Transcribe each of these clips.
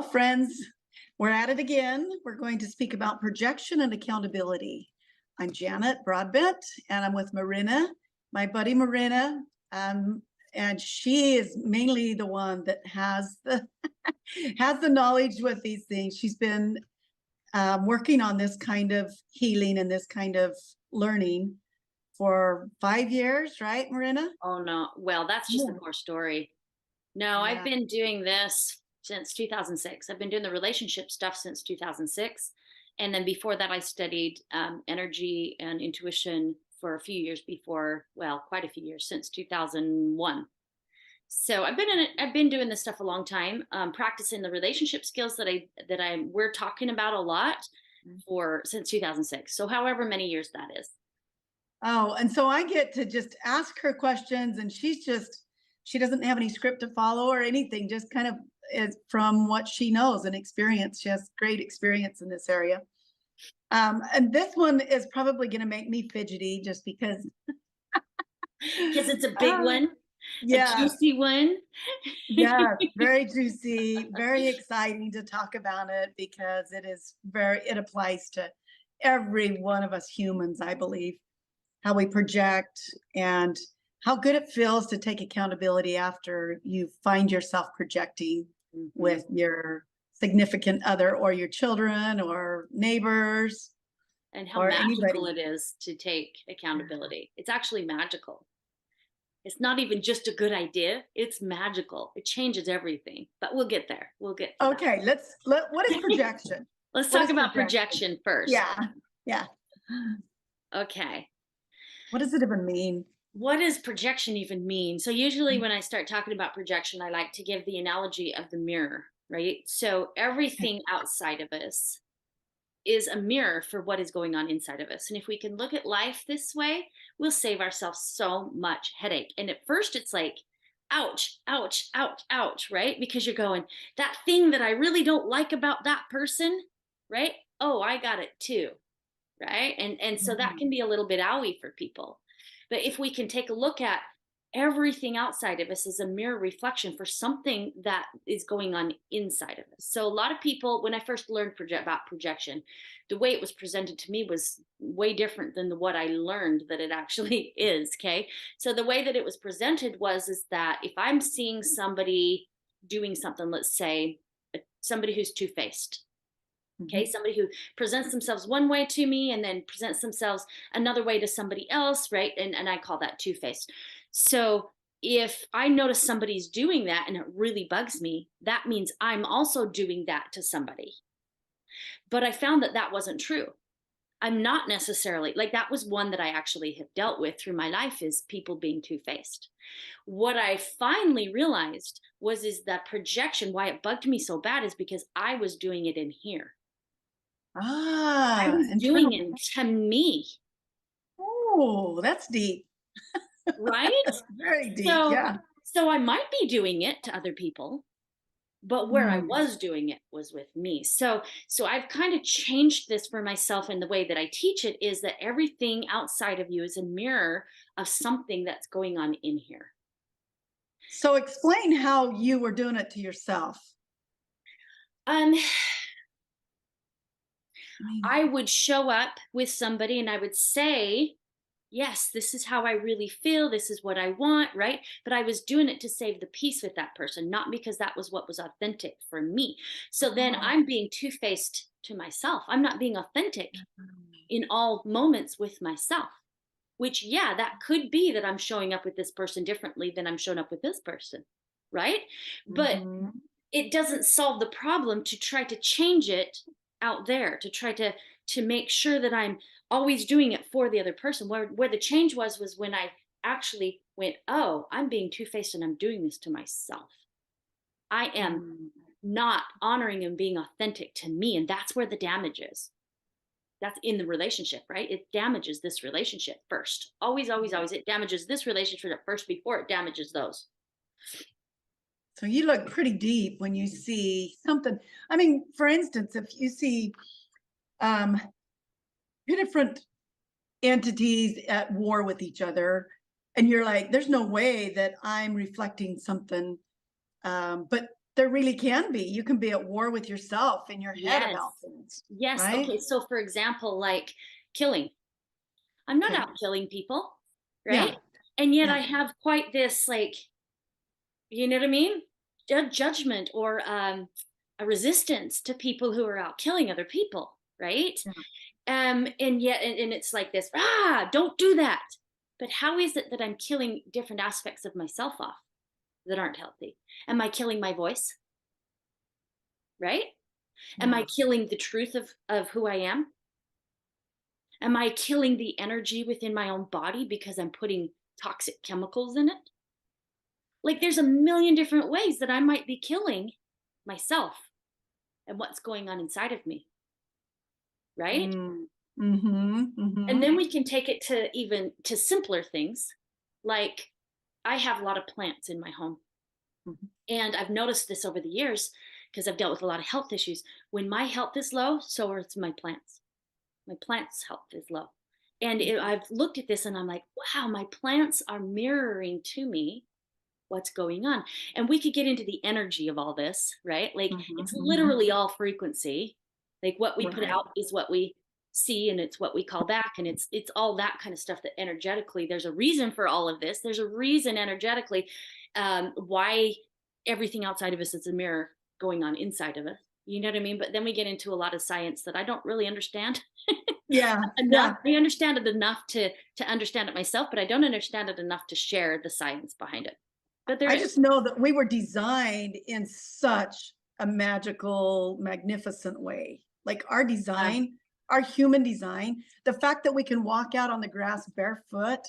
Well, friends, we're at it again. We're going to speak about projection and accountability. I'm Janet Broadbent, and I'm with Marina, my buddy Marina, and she is mainly the one that has the has the knowledge with these things. She's been working on this kind of healing and this kind of learning for 5 years, right, Marina? Oh, no. Well, that's just the More. core story. No, I've Yeah. been doing this since 2006. I've been doing the relationship stuff since 2006. And then before that, I studied energy and intuition for a few years before, well, quite a few years, since 2001. So I've been doing this stuff a long time, practicing the relationship skills we're talking about a lot for since 2006. So however many years that is. Oh, and so I get to just ask her questions, and she doesn't have any script to follow or anything, just kind of is from what she knows and experience. She has great experience in this area. And this one is probably going to make me fidgety just because, Because it's a big uh, one, a yeah, juicy one. yeah, very juicy, very exciting to talk about it because it applies to every one of us humans, I believe. How we project and how good it feels to take accountability after you find yourself projecting Mhm. with your significant other or your children or neighbors And how or magical anybody. it is to take accountability. It's actually magical. It's not even just a good idea, it's magical. It changes everything. But we'll get there. We'll get to that. Okay, what is projection? Let's What talk is about projection? projection first. Yeah, yeah. Okay. What does it even mean? What does projection even mean? So, usually, when I start talking about projection, I like to give the analogy of the mirror, right? So, everything outside of us is a mirror for what is going on inside of us. And if we can look at life this way, we'll save ourselves so much headache. And at first, it's like, ouch, ouch, ouch, ouch, right? Because you're going, that thing that I really don't like about that person, right? Oh, I got it too, right? And so that Mhm. can be a little bit owie for people. But if we can take a look at everything outside of us as a mirror reflection for something that is going on inside of us. So a lot of people, when I first learned about projection, the way it was presented to me was way different than what I learned that it actually is. Okay. So the way that it was presented is that if I'm seeing somebody doing something, let's say somebody who's two-faced, okay, Mhm. somebody who presents themselves one way to me and then presents themselves another way to somebody else, right? And I call that two-faced. So if I notice somebody's doing that and it really bugs me, that means I'm also doing that to somebody. But I found that that wasn't true. I'm not necessarily like, that was one that I actually have dealt with through my life, is people being two-faced. What I finally realized is that projection, why it bugged me so bad, is because I was doing it in here. I Ah, was internal. doing it to me, Oh, that's deep. right? Very deep. So Yeah. so I might be doing it to other people, but where I Mm. was doing it was with me. So I've kind of changed this for myself, and the way that I teach it is that everything outside of you is a mirror of something that's going on in here. So explain how you were doing it to yourself. Um I mean, I would show up with somebody and I would say, yes, this is how I really feel. This is what I want, right? But I was doing it to save the peace with that person, not because that was what was authentic for me. So then oh, I'm being two faced to myself. I'm not being authentic in all moments with myself, which, yeah, that could be that I'm showing up with this person differently than I'm showing up with this person, right? But mhm. it doesn't solve the problem to try to change it out there, to try to make sure that I'm always doing it for the other person. Where the change was when I actually went, oh, I'm being two-faced and I'm doing this to myself. I am Mm. not honoring and being authentic to me, and that's where the damage is. That's in the relationship, right? It damages this relationship first. Always, always, always, it damages this relationship first before it damages those. So you look pretty deep when you see something. I mean, for instance, if you see um, two different entities at war with each other, and you're like, there's no way that I'm reflecting something, but there really can be. You can be at war with yourself in your head Yes. about things, Yes. right? Okay. So, for example, like killing. I'm not Okay. out killing people, Yeah. right? And yet Yeah. I have quite this, like, you know what I mean? Judgment or a resistance to people who are out killing other people, right? Yeah. And yet, and it's like this, don't do that. But how is it that I'm killing different aspects of myself off that aren't healthy? Am I killing my voice, right? Am I Yeah. killing the truth of who I am? Am I killing the energy within my own body because I'm putting toxic chemicals in it? Like there's a million different ways that I might be killing myself and what's going on inside of me, right? Mm. Mhm. And Mhm. then we can take it to even to simpler things. Like I have a lot of plants in my home. Mhm. And I've noticed this over the years because I've dealt with a lot of health issues. When my health is low, so is my plants. My plants' health is low. And I've looked at this and I'm like, wow, my plants are mirroring to me what's going on. And we could get into the energy of all this, right? Like Mhm. it's Mhm. literally all frequency. Like what we put Right. out is what we see and it's what we call back, and it's all that kind of stuff that energetically there's a reason for all of this. There's a reason energetically why everything outside of us is a mirror going on inside of us. You know what I mean? But then we get into a lot of science that I don't really understand Yeah. enough. Yeah. I understand it enough to understand it myself, but I don't understand it enough to share the science behind it. But there I is. just know that we were designed in such a magical, magnificent way. Like our Yeah, design, our human design, the fact that we can walk out on the grass barefoot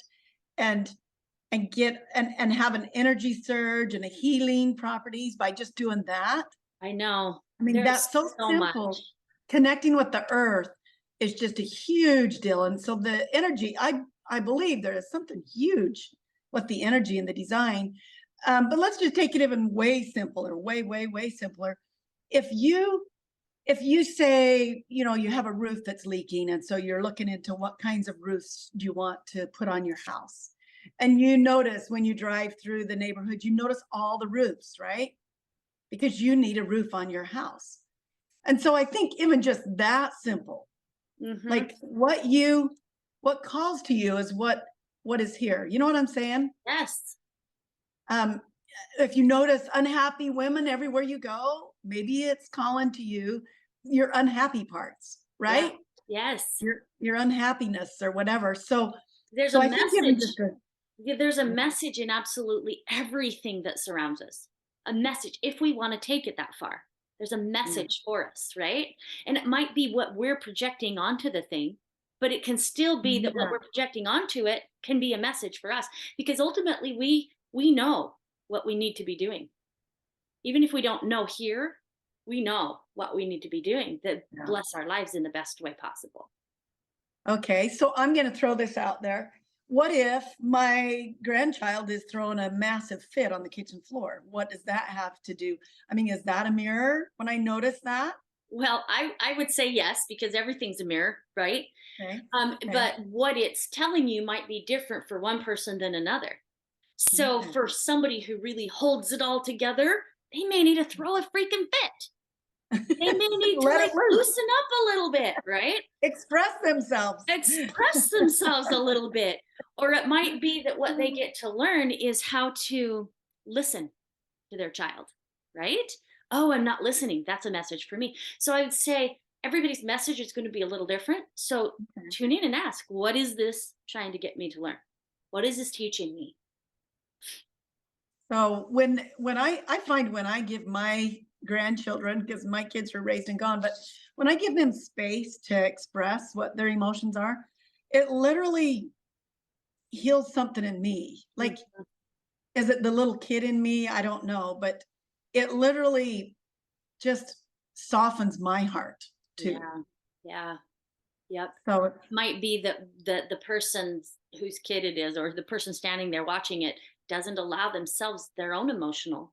and and have an energy surge and a healing properties by just doing that. I know. I mean, There's that's so so much. simple. Connecting with the earth is just a huge deal. And so the energy, I believe there is something huge with the energy and the design. But let's just take it even way simpler, way, way, way simpler. If you if you say, you know, you have a roof that's leaking, and so you're looking into what kinds of roofs do you want to put on your house. And you notice when you drive through the neighborhood, you notice all the roofs, right? Because you need a roof on your house. And so I think even just that simple, Hmm. like what calls to you is what is here. You know what I'm saying? Yes. Um, if you notice unhappy women everywhere you go, maybe it's calling to you your unhappy parts, Yeah. right? Yes. Your unhappiness or whatever. So There's a so I think even message. just a Yeah, there's a message in absolutely everything that surrounds us. A message, if we want to take it that far. There's a yeah, message for us, right? And it might be what we're projecting onto the thing, but it can still be that what yeah, we're projecting onto it can be a message for us because ultimately we know what we need to be doing. Even if we don't know here, we know what we need to be doing that yeah. bless our lives in the best way possible. Okay, so I'm going to throw this out there. What if my grandchild is throwing a massive fit on the kitchen floor? What does that have to do? I mean, is that a mirror when I notice that? Well, I would say yes because everything's a mirror, right? Okay, okay, But what it's telling you might be different for one person than another. So okay. for somebody who really holds it all together, they may need to throw a freaking fit. They may need to Let it like loose, loosen up a little bit, right? express themselves. Express themselves a little bit. Or it might be that what they get to learn is how to listen to their child, right? Oh, I'm not listening. That's a message for me. So I would say everybody's message is going to be a little different. So tune in and ask, what is this trying to get me to learn? What is this teaching me? So when I find when I give my grandchildren, because my kids were raised and gone, but when I give them space to express what their emotions are, it literally heals something in me. Like, Mhm. is it the little kid in me? I don't know, but it literally just softens my heart too. Yeah. Yeah. Yep. So Might be that the person whose kid it is or the person standing there watching it doesn't allow themselves their own emotional.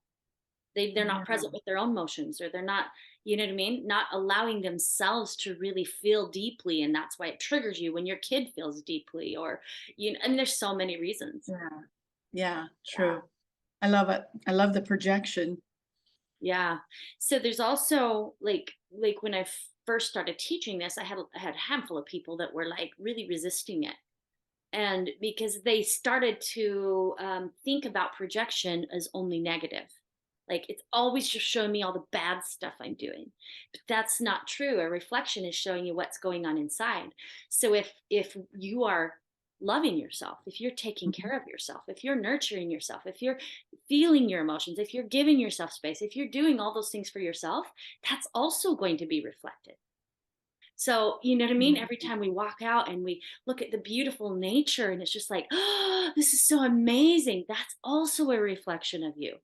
They're not yeah, present with their own emotions, or they're not, you know what I mean, not allowing themselves to really feel deeply, and that's why it triggers you when your kid feels deeply, or you know, and there's so many reasons. yeah, yeah, Yeah. true. I love it. I love the projection. Yeah. So there's also like when I first started teaching this, I had a handful of people that were like really resisting it. And because they started to think about projection as only negative. Like it's always just showing me all the bad stuff I'm doing. But that's not true. A reflection is showing you what's going on inside. So if you are loving yourself, if you're taking Mhm. care of yourself, if you're nurturing yourself, if you're feeling your emotions, if you're giving yourself space, if you're doing all those things for yourself, that's also going to be reflected. So, you know what I mean? Every Mhm. time we walk out and we look at the beautiful nature and it's just like, oh, this is so amazing. That's also a reflection of you,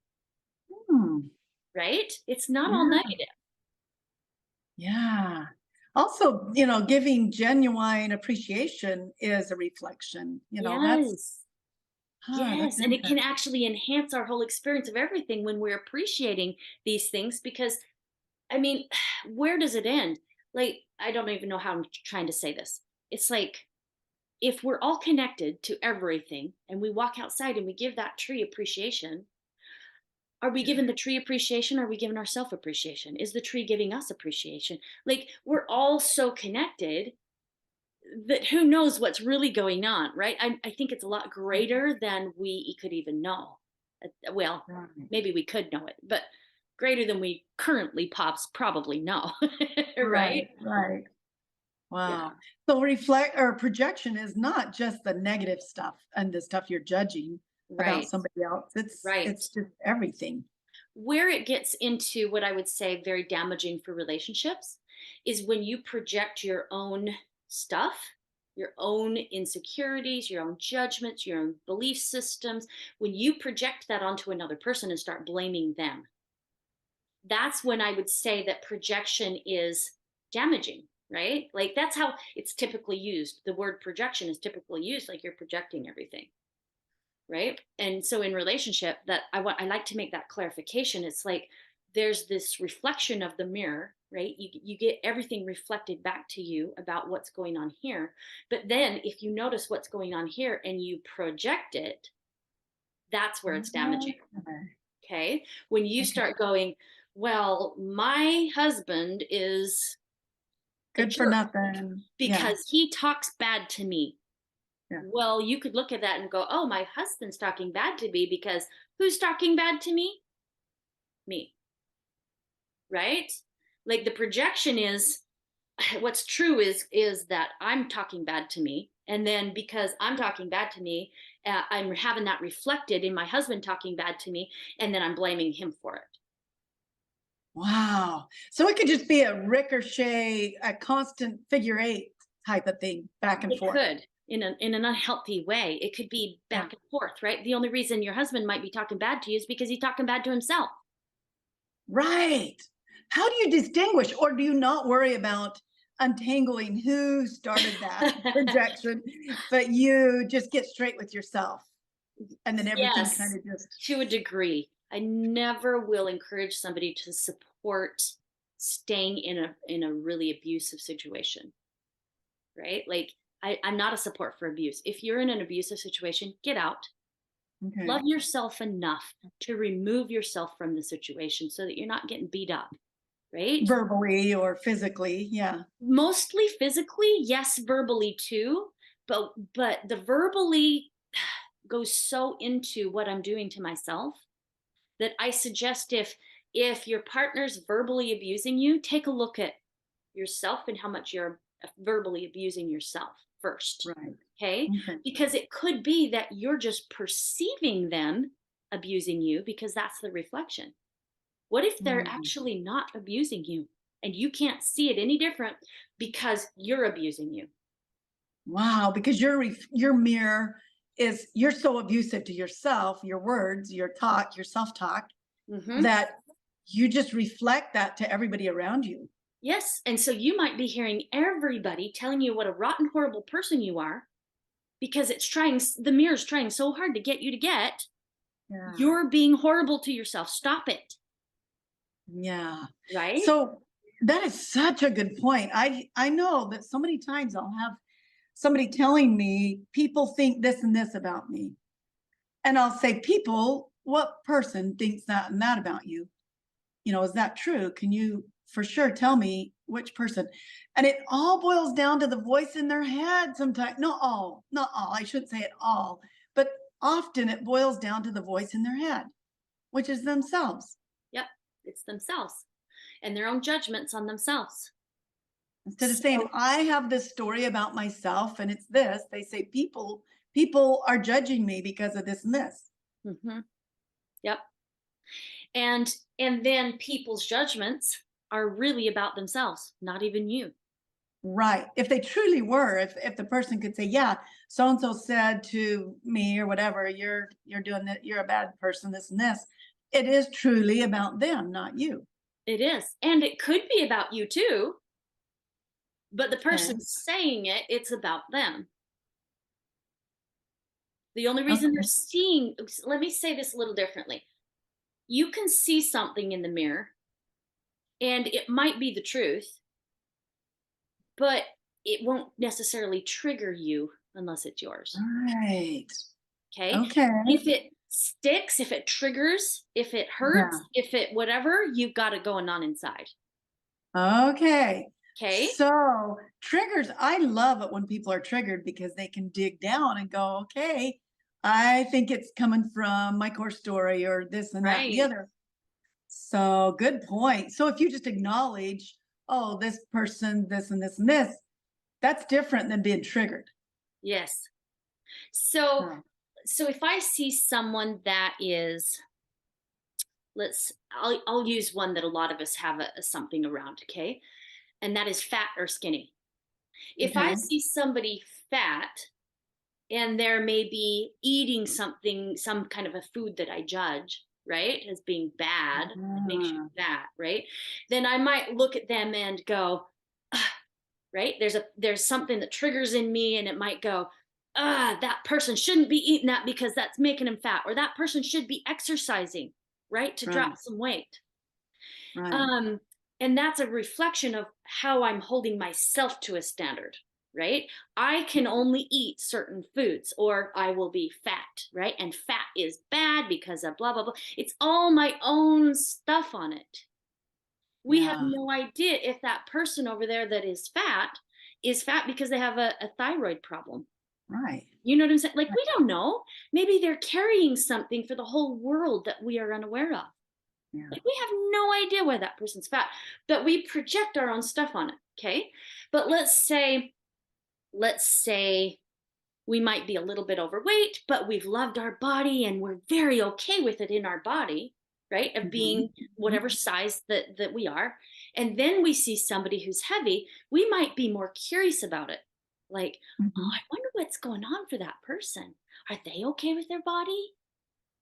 Hmm. right? It's not all Yeah. negative. Yeah. Also, giving genuine appreciation is a reflection. Yes. That's Yes. And it can interesting. actually enhance our whole experience of everything when we're appreciating these things because, I mean, where does it end? Like, I don't even know how I'm trying to say this. It's like, if we're all connected to everything and we walk outside and we give that tree appreciation, are we Yeah. giving the tree appreciation? Are we giving ourselves appreciation? Is the tree giving us appreciation? Like we're all so connected that who knows what's really going on, right? I think it's a lot greater than we could even know. Well, Right. maybe we could know it, but greater than we currently pops probably know, right? Right. Right. Yeah, Wow. So reflect or projection is not just the negative stuff and the stuff you're judging about right, somebody else. It's right. just everything. Where it gets into what I would say very damaging for relationships is when you project your own stuff, your own insecurities, your own judgments, your own belief systems, when you project that onto another person and start blaming them. That's when I would say that projection is damaging, right? Like that's how it's typically used. The word projection is typically used like you're projecting everything, right? And so in relationship, that I like to make that clarification. It's like there's this reflection of the mirror, right? You get everything reflected back to you about what's going on here. But then if you notice what's going on here and you project it, that's where it's damaging. Okay. Okay? When you Okay. start going, well, my husband is a Good for jerk nothing. Yeah. because he talks bad to me. Yeah. Well, you could look at that and go, oh, my husband's talking bad to me because who's talking bad to me? Me, right? Like the projection is what's true is that I'm talking bad to me. And then because I'm talking bad to me, I'm having that reflected in my husband talking bad to me. And then I'm blaming him for it. Wow. So it could just be a ricochet, a constant figure eight type of thing, back and It forth. could in an unhealthy way. It could be Yeah. back and forth, right? The only reason your husband might be talking bad to you is because he's talking bad to himself. Right. How do you distinguish, or do you not worry about untangling who started that projection, but you just get straight with yourself and then everything kind Yes, of just, to a degree. I never will encourage somebody to support staying in a really abusive situation, right? Like I'm not a support for abuse. If you're in an abusive situation, get out. okay, Love yourself enough to remove yourself from the situation so that you're not getting beat up, right? verbally or physically. Yeah. Mostly physically, yes, verbally too, but the verbally goes so into what I'm doing to myself that I suggest if your partner's verbally abusing you, take a look at yourself and how much you're verbally abusing yourself first. Right. Okay? Okay. Because it could be that you're just perceiving them abusing you because that's the reflection. What if they're Mm. actually not abusing you and you can't see it any different because you're abusing you? Wow. Because your mirror is, you're so abusive to yourself, your words, your talk, your self talk, Hmm. that you just reflect that to everybody around you. Yes. And so you might be hearing everybody telling you what a rotten, horrible person you are because the mirror's trying so hard to get you to get. Yeah. You're being horrible to yourself. Stop it. Yeah. Right? So that is such a good point. I know that so many times I'll have somebody telling me people think this and this about me. And I'll say, people, what person thinks that and that about you? is that true? Can you for sure tell me which person? And it all boils down to the voice in their head sometimes. Not all. I shouldn't say it all, but often it boils down to the voice in their head, which is themselves. Yep, it's themselves and their own judgments on themselves. Instead of saying, So, I have this story about myself and it's this, they say people are judging me because of this and this. mhm, yep. And then people's judgments are really about themselves, not even you. Right. If they truly were, if the person could say, yeah, so and so said to me or whatever, you're doing that, you're a bad person, this and this. It is truly about them, not you. It is. And it could be about you too, but the Okay. person saying it, it's about them. The only reason they're Okay. seeing, let me say this a little differently. You can see something in the mirror and it might be the truth, but it won't necessarily trigger you unless it's yours. Right. Okay. Okay. If it sticks, if it triggers, if it hurts, Yeah. if it whatever, you've got it going on inside. Okay. Okay. So triggers, I love it when people are triggered because they can dig down and go, okay, I think it's coming from my core story or this and that and the Right. other. So good point. So if you just acknowledge, oh, this person, this and this and this, that's different than being triggered. Yes. So Yeah. so if I see someone that is, I'll use one that a lot of us have a something around, okay? And that is fat or skinny. If I Okay. see somebody fat and they're maybe eating something, some kind of a food that I judge, right, as being bad, that makes you Ah, fat, right? Then I might look at them and go, "Ah," right? There's something that triggers in me, and it might go, that person shouldn't be eating that because that's making him fat, or that person should be exercising, right, to drop right, some weight. right. Um, and that's a reflection of how I'm holding myself to a standard, right? I can only eat certain foods or I will be fat, right? And fat is bad because of blah, blah, blah. It's all my own stuff on it. We have Yeah, no idea if that person over there that is fat because they have a thyroid problem. right. You know what I'm saying? Like, Right. we don't know. Maybe they're carrying something for the whole world that we are unaware of. Yeah. Like, we have no idea why that person's fat, but we project our own stuff on it. Okay. But let's say we might be a little bit overweight, but we've loved our body and we're very okay with it in our body, right? Of Mhm, being mhm. whatever size that we are. And then we see somebody who's heavy, we might be more curious about it. Like, oh, Mhm. I wonder what's going on for that person. Are they okay with their body?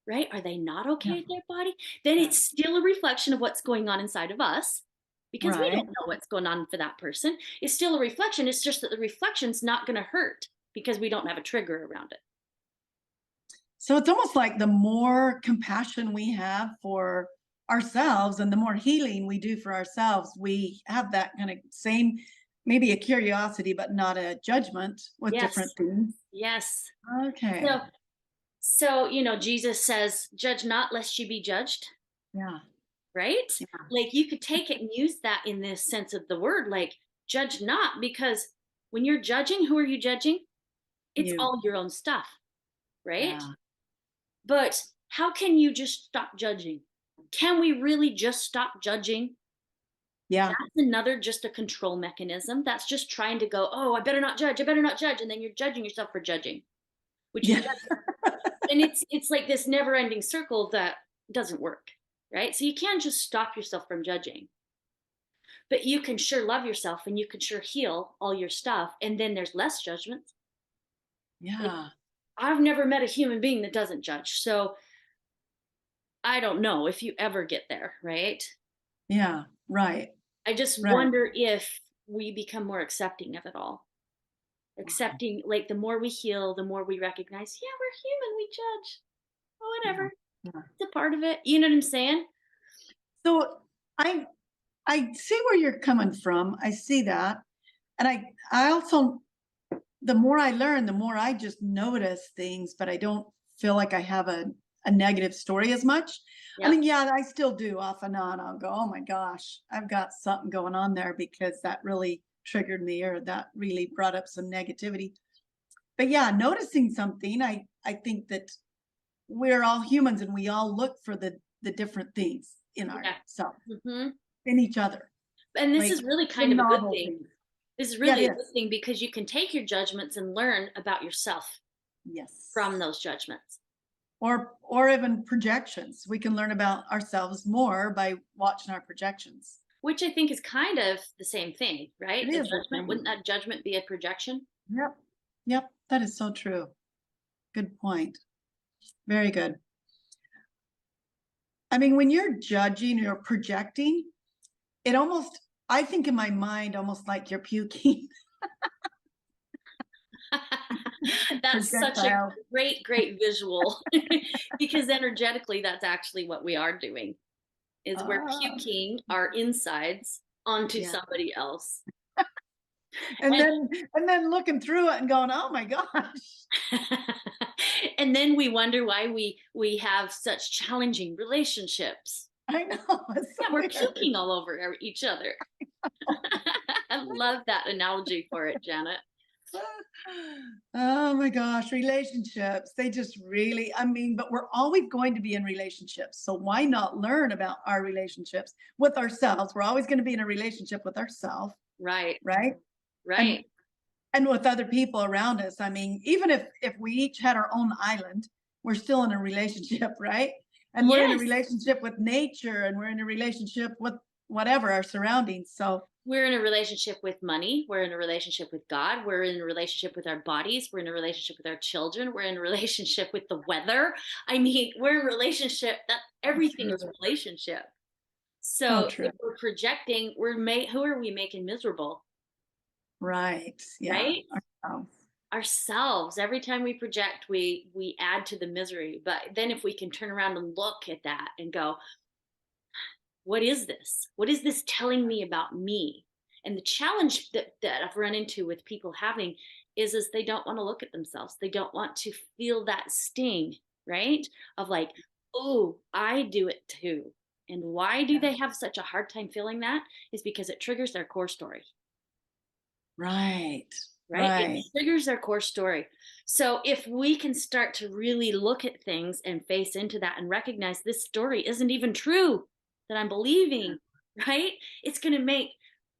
Right? Are they not okay Yeah, with their body? Then yeah. it's still a reflection of what's going on inside of us because we Right. don't know what's going on for that person. It's still a reflection. It's just that the reflection's not going to hurt because we don't have a trigger around it. So it's almost like the more compassion we have for ourselves and the more healing we do for ourselves, we have that kind of same, maybe a curiosity, but not a judgment with different Yes. things. Yes. So, Okay. Jesus says, judge not lest you be judged, Yeah. right? Yeah. Like, you could take it and use that in this sense of the word, like, judge not, because when you're judging, who are you judging? It's You. all your own stuff, right? Yeah. But how can you just stop judging? Can we really just stop judging? Yeah. That's another, just a control mechanism. That's just trying to go, oh, I better not judge. I better not judge. And then you're judging yourself for judging, which is Yeah. judgment. And it's like this never ending circle that doesn't work. Right. So you can't just stop yourself from judging, but you can sure love yourself and you can sure heal all your stuff. And then there's less judgment. Like, Yeah. I've never met a human being that doesn't judge. So I don't know if you ever get there. Right. Yeah. Right. I just Right. wonder if we become more accepting of it all. Wow. Accepting, like, the more we heal, the more we recognize, yeah, we're human, we judge. Oh, Yeah. whatever. Yeah. It's a part of it. You know what I'm saying? So I I see where you're coming from. I see that. And I also the more I learn, the more I just notice things, but I don't feel like I have a negative story as much. I Yep. mean, yeah, I still do off and on. I'll go, oh my gosh, I've got something going on there because that really triggered me or that really brought up some negativity. But yeah, noticing something, I think that we're all humans and we all look for the different things in Yeah. ourselves, hmm in each other, And this like is really the kind of a good novel thing. things. This is Yeah, really it a good is. thing because you can take your judgments and learn about yourself from Yes. those judgments. Or even projections. We can learn about ourselves more by watching our projections. Which I think is kind of the same thing, right? It A is the judgment, same. wouldn't that judgment be a projection? Yep. Yep. That is so true. Good point. Very good. I mean, when you're judging or projecting, it almost, I think in my mind, almost like you're puking. That's such a Projectile. great visual because energetically that's actually what we are doing is we're Ah, puking our insides onto yeah. somebody else. And And then looking through it and going, oh my gosh. and then we wonder why we have such challenging relationships. I know. It's so Yeah, we're weird. puking all over each other. I love that analogy for it, Janet. Oh my gosh, relationships. They just really, I mean, but we're always going to be in relationships. So why not learn about our relationships with ourselves? We're always going to be in a relationship with ourselves, Right, right? And right. and with other people around us. I mean, even if we each had our own island, we're still in a relationship, right? And we're in a Yes, relationship with nature and we're in a relationship with whatever our surroundings. So we're in a relationship with money. We're in a relationship with God. We're in a relationship with our bodies. We're in a relationship with our children. We're in a relationship with the weather. I mean, we're in a relationship that everything true. is relationship. So So true. if we're projecting, who are we making miserable? Right. Yeah. Right? Ourselves. Ourselves. Every time we project, we add to the misery. But then if we can turn around and look at that and go, what is this? What is this telling me about me? And the challenge that I've run into with people having is they don't want to look at themselves. They don't want to feel that sting, right? Of like, oh, I do it too. And why do Yeah. they have such a hard time feeling that? Is because it triggers their core story, Right. right? It Right. triggers their core story. So if we can start to really look at things and face into that and recognize this story isn't even true that I'm believing, right? It's going to make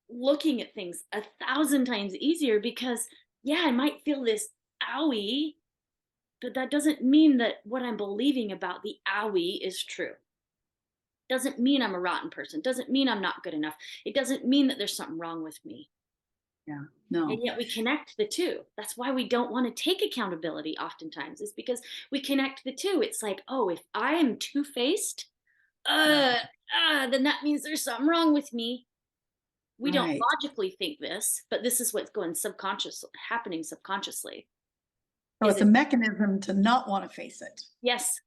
looking at things 1,000 times easier because, yeah, I might feel this owie, but that doesn't mean that what I'm believing about the owie is true. Doesn't mean I'm a rotten person. Doesn't mean I'm not good enough. It doesn't mean that there's something wrong with me. Yeah. And No. yet we connect the two. That's why we don't want to take accountability oftentimes, is because we connect the two. It's like, oh, if I am two-faced, uh, then that means there's something wrong with me. We don't Right. logically think this, but this is what's going subconscious happening subconsciously. So Is it's a it mechanism to not want to face it. yes,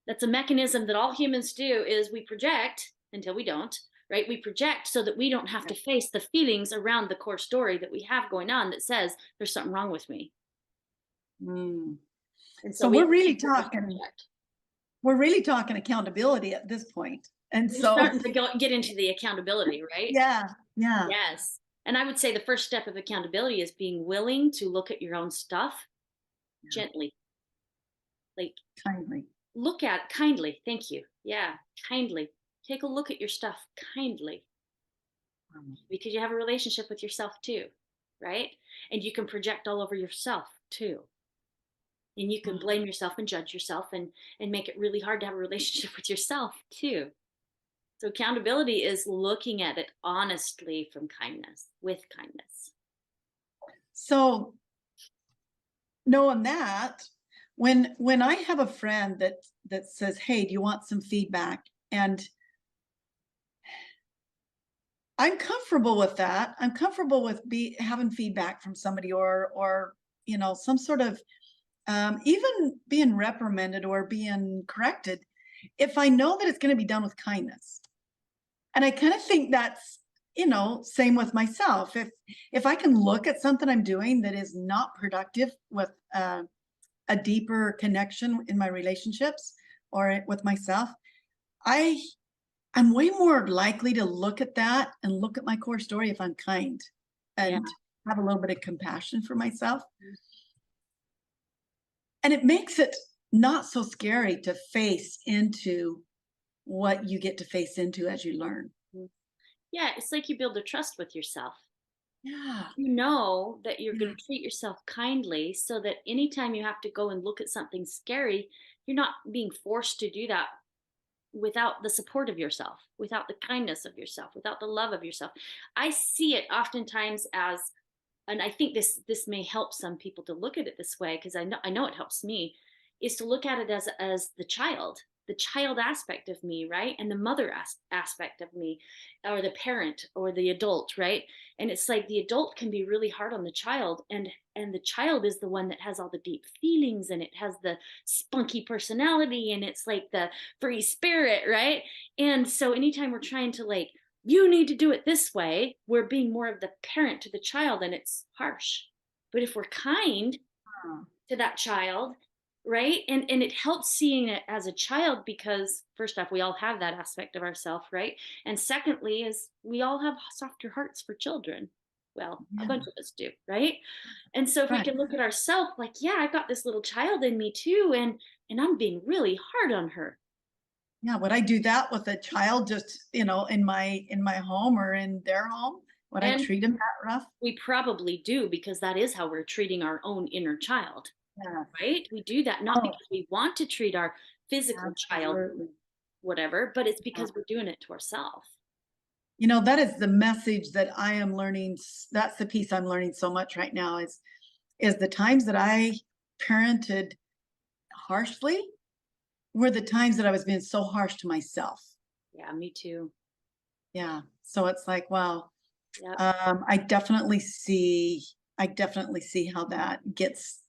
that's a mechanism that all humans do is we project until we don't, right? We project so that we don't have Yeah. to face the feelings around the core story that we have going on that says there's something wrong with me. Mm. And so So we project. we're really talking accountability at this point. And We're so starting to get into the accountability, right? yeah, yeah, Yes. And I would say the first step of accountability is being willing to look at your own stuff yeah, gently. Like kindly. look at it kindly. Thank you. Yeah, kindly. Take a look at your stuff kindly because you have a relationship with yourself too, right? And you can project all over yourself too. And you can Mm. blame yourself and judge yourself and make it really hard to have a relationship with yourself too. So accountability is looking at it honestly from kindness, with kindness. So knowing that, when I have a friend that says, "Hey, do you want some feedback?" and I'm comfortable with that. I'm comfortable with having feedback from somebody or some sort of even being reprimanded or being corrected if I know that it's going to be done with kindness. And I kind of think that's same with myself. If I can look at something I'm doing that is not productive with a deeper connection in my relationships or with myself, I I'm way more likely to look at that and look at my core story if I'm kind Yeah. and have a little bit of compassion for myself. And it makes it not so scary to face into what you get to face into as you learn. Mm. Yeah, it's like you build a trust with yourself. Yeah. You know that you're going Yeah. to treat yourself kindly so that anytime you have to go and look at something scary, you're not being forced to do that without the support of yourself, without the kindness of yourself, without the love of yourself. I see it oftentimes as, and I think this may help some people to look at it this way, because I know it helps me, is to look at it as the child aspect of me, right? And the mother aspect of me, or the parent or the adult, right? And it's like the adult can be really hard on the child, and the child is the one that has all the deep feelings, and it has the spunky personality, and it's like the free spirit, right? And so anytime we're trying to like, you need to do it this way, we're being more of the parent to the child, and it's harsh. But if we're kind to that child, right, and it helps seeing it as a child, because first off, we all have that aspect of ourselves, right? And secondly is we all have softer hearts for children. Well, a Yeah. bunch of us do, right? And so if we Right. can look at ourselves like, yeah, I've got this little child in me too, and I'm being really hard on her. Yeah. Would I do that with a child just, in my home or in their home? Would I And treat them that rough? we probably do, because that is how we're treating our own inner child, Yeah. right? We do that not Oh, because we want to treat our physical child absolutely. whatever, but it's Yeah. because we're doing it to ourselves. That is the message that I am learning. That's the piece I'm learning so much right now is the times that I parented harshly were the times that I was being so harsh to myself. Yeah, me too. Yeah. So it's like, wow. Yep. I definitely see how that gets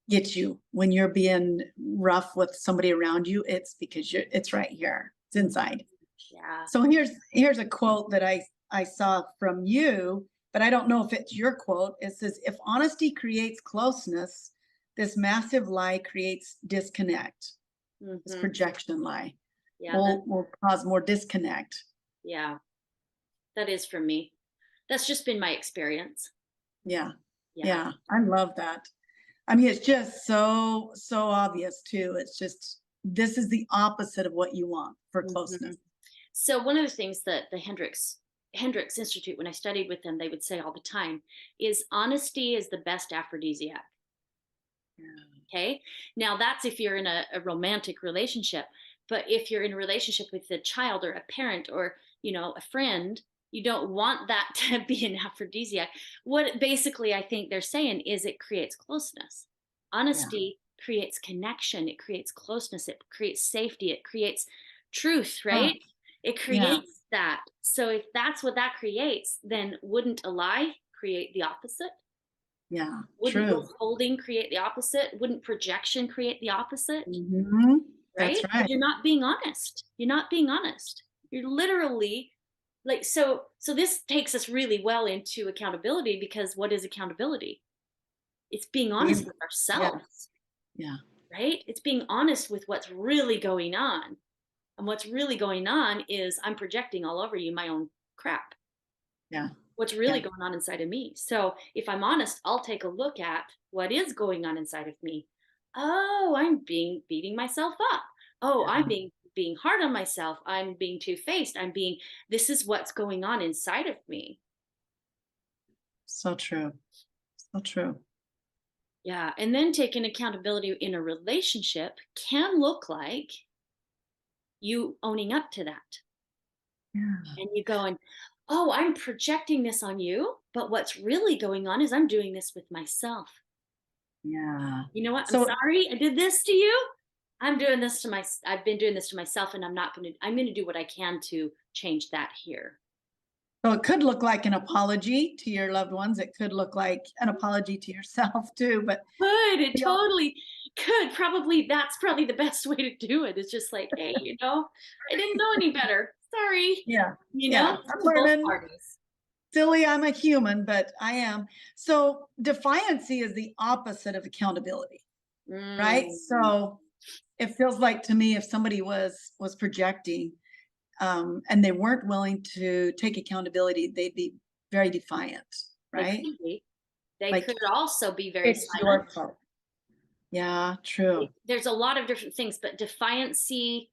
you when you're being rough with somebody around you. It's because it's right here. It's inside. Yeah. So here's a quote that I saw from you, but I don't know if it's your quote. It says, "If honesty creates closeness, this massive lie creates disconnect. This Hmm. projection lie Yeah, will cause more disconnect." yeah, that is for me. That's just been my experience. Yeah. Yeah. Yeah. I love that. I mean, it's just so obvious too. It's just this is the opposite of what you want for Mhm. closeness. So one of the things that the Hendricks Institute, when I studied with them, they would say all the time is honesty is the best aphrodisiac. Yeah. Okay. Now that's if you're in a romantic relationship. But if you're in a relationship with a child or a parent or, a friend, you don't want that to be an aphrodisiac. What basically I think they're saying is it creates closeness. Yeah. Honesty creates connection, it creates closeness, it creates safety, it creates truth, Huh. right? It Yeah. creates that. So if that's what that creates, then wouldn't a lie create the opposite? Yeah. Wouldn't True. withholding create the opposite? Wouldn't projection create the opposite? Hmm. Right? That's right. Because you're not being honest. You're not being honest. You're literally like, so this takes us really well into accountability, because what is accountability? It's being honest Being- with Yeah. ourselves, Yeah. right? It's being honest with what's really going on. And what's really going on is I'm projecting all over you my own crap. Yeah. What's Yeah. really going on inside of me. So if I'm honest, I'll take a look at what is going on inside of me. Oh, I'm beating myself up. Oh, I'm Yeah. being hard on myself. I'm being two-faced. This is what's going on inside of me. So true. So true. Yeah. And then taking accountability in a relationship can look like you owning up to that. Yeah. And you going, oh, I'm projecting this on you. But what's really going on is I'm doing this with myself. Yeah. You know what? I'm So sorry I did this to you. I've been doing this to myself, and I'm going to do what I can to change that here. so it could look like an apology to your loved ones. It could look like an apology to yourself too. But It totally could. That's probably the best way to do it. It's just like, hey, I didn't know any better. Sorry. yeah. Yeah. I'm To both learning. parties. Silly, I'm a human, but I am. So defiancy is the opposite of accountability, right? Mm, So It feels like to me if somebody was projecting, and they weren't willing to take accountability, they'd be very defiant, They right? could be. They Like, could also be very it's silent. your fault. Yeah, true. There's a lot of different things, but defiancy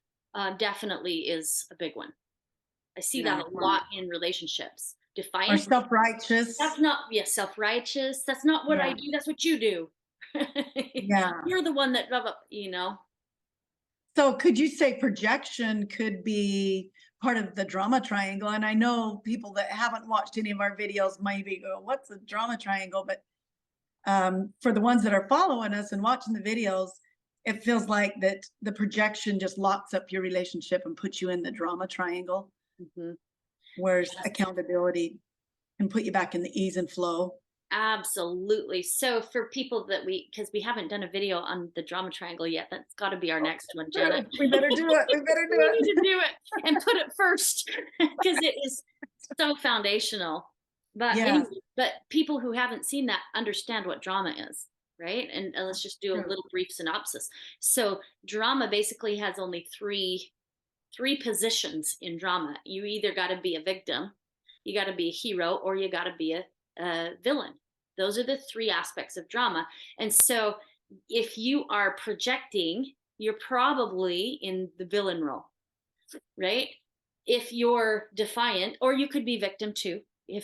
definitely is a big one. I see that Yeah. a lot in relationships. Or Defiance, that's self-righteous. not, yeah, self-righteous. That's not what I Yeah. do. That's what you do. Yeah. You're the one that blah, blah, you know. So could you say projection could be part of the drama triangle? And I know people that haven't watched any of our videos maybe go, what's a drama triangle? But for the ones that are following us and watching the videos, it feels like that the projection just locks up your relationship and puts you in the drama triangle, Mhm. whereas accountability can put you back in the ease and flow. Absolutely. So for people that because we haven't done a video on the drama triangle yet, that's got to be our next one, Janet. We better do it. We better do We need it. to do it and put it first because it is so foundational. But Yeah, anyway, but people who haven't seen that understand what drama is, right? And let's just do a true. little brief synopsis. So drama basically has only three positions in drama. You either got to be a victim, you got to be a hero, or you got to be a villain. Those are the three aspects of drama. And so if you are projecting, you're probably in the villain role, right? If you're defiant, or you could be victim too. Yeah,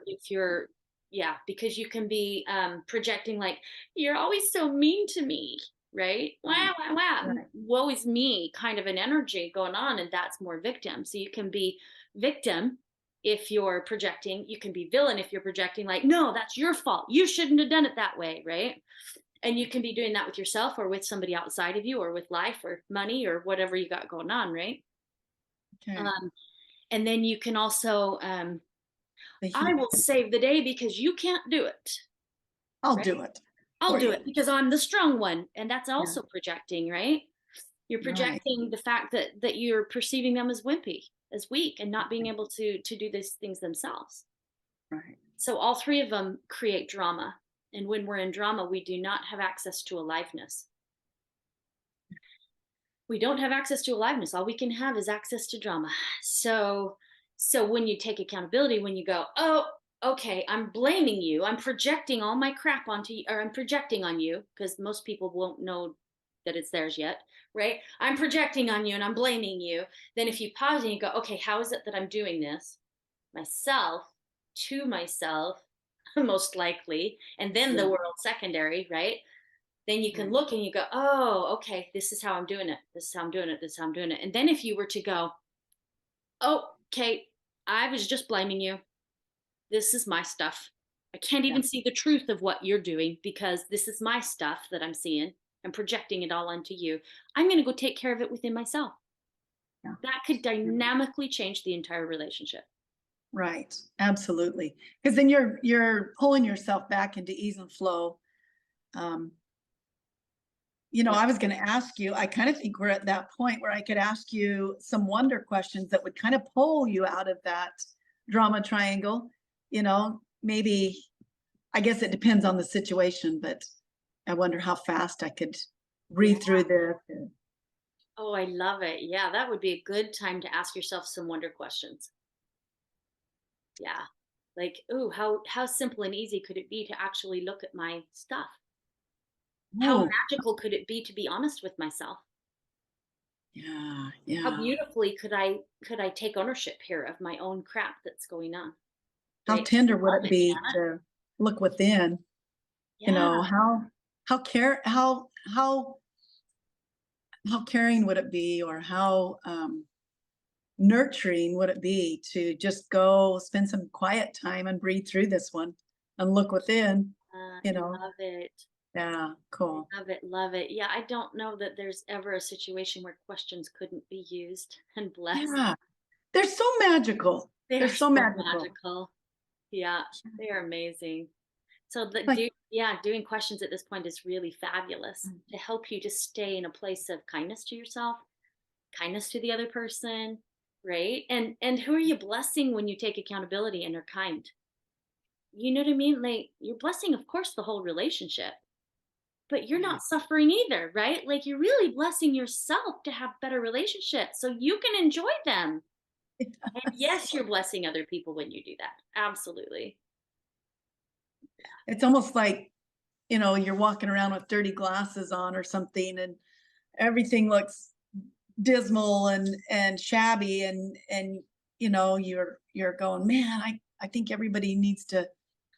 If you're yeah, because you can be projecting like, you're always so mean to me, right? right, Wow, wow, wow, right. woe is me kind of an energy going on, and that's more victim. So you can be victim if you're projecting. You can be villain if you're projecting like, no, that's your fault, you shouldn't have done it that way, right? And you can be doing that with yourself or with somebody outside of you or with life or money or whatever you got going on, right? Okay. um, and then you can also The I heat. will save the day because you can't do it, I'll right? do it I'll for do you. it because I'm the strong one. And that's Yeah, also projecting, right? You're right, projecting the fact that you're perceiving them as wimpy, as weak, and not being able to do these things themselves. right. So all three of them create drama. And when we're in drama, we do not have access to aliveness. We don't have access to aliveness. All we can have is access to drama. So when you take accountability, when you go, oh, okay, I'm blaming you, I'm projecting all my crap onto you, or I'm projecting on you, because most people won't know that it's theirs yet, right? I'm projecting on you and I'm blaming you. Then if you pause and you go, okay, how is it that I'm doing this? Myself, to myself, most likely, and then the Yeah, world secondary, right? Then you can right. look and you go, oh, okay, this is how I'm doing it. This is how I'm doing it. This is how I'm doing it. And then if you were to go, oh, okay, I was just blaming you. This is my stuff. I can't Yeah, even see the truth of what you're doing because this is my stuff that I'm seeing. I'm projecting it all onto you. I'm going to go take care of it within myself. yeah, That could yeah. dynamically change the entire relationship. Right. Absolutely. Because then you're pulling yourself back into ease and flow. Um, Yeah. I was going to ask you, I kind of think we're at that point where I could ask you some wonder questions that would kind of pull you out of that drama triangle. Maybe, I guess it depends on the situation, but I wonder how fast I could Yeah. read through this. Oh, I love it. Yeah, that would be a good time to ask yourself some wonder questions. Yeah. Like, ooh, how simple and easy could it be to actually look at my stuff? How Oh, magical could it be to be honest with myself? yeah, How yeah. beautifully could I take ownership here of my own crap that's going on? How Right? tender would Love it it, be Janet. to look within? Yeah. How care how caring would it be, or how nurturing would it be to just go spend some quiet time and breathe through this one and look within, you know? Love it. Yeah, cool. Love it. Love it. Yeah, I don't know that there's ever a situation where questions couldn't be used and blessed. Yeah, they're so magical. They They're are so so magical. magical. Yeah, they are amazing. So Like, doing questions at this point is really fabulous to help you to stay in a place of kindness to yourself, kindness to the other person, right? And who are you blessing when you take accountability and are kind? You know what I mean? Like, you're blessing, of course, the whole relationship, but you're Yeah. not suffering either, right? Like you're really blessing yourself to have better relationships so you can enjoy them. And yes, you're blessing other people when you do that. Absolutely. It's almost like, you're walking around with dirty glasses on or something, and everything looks dismal and shabby, and you're going, man, I think everybody needs to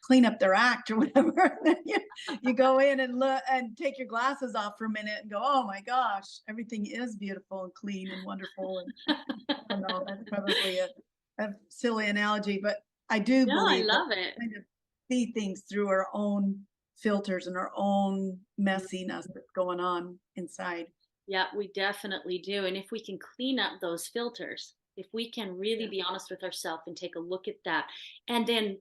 clean up their act or whatever. And then you go in and look and take your glasses off for a minute and go, oh my gosh, everything is beautiful and clean and wonderful. And I don't know, that's probably a silly analogy, but I do No, I believe that love it. we kind of see things through our own filters and our own messiness that's going on inside. Yeah, we definitely do. And if we can clean up those filters, if we can really Yeah. be honest with ourselves and take a look at that, and then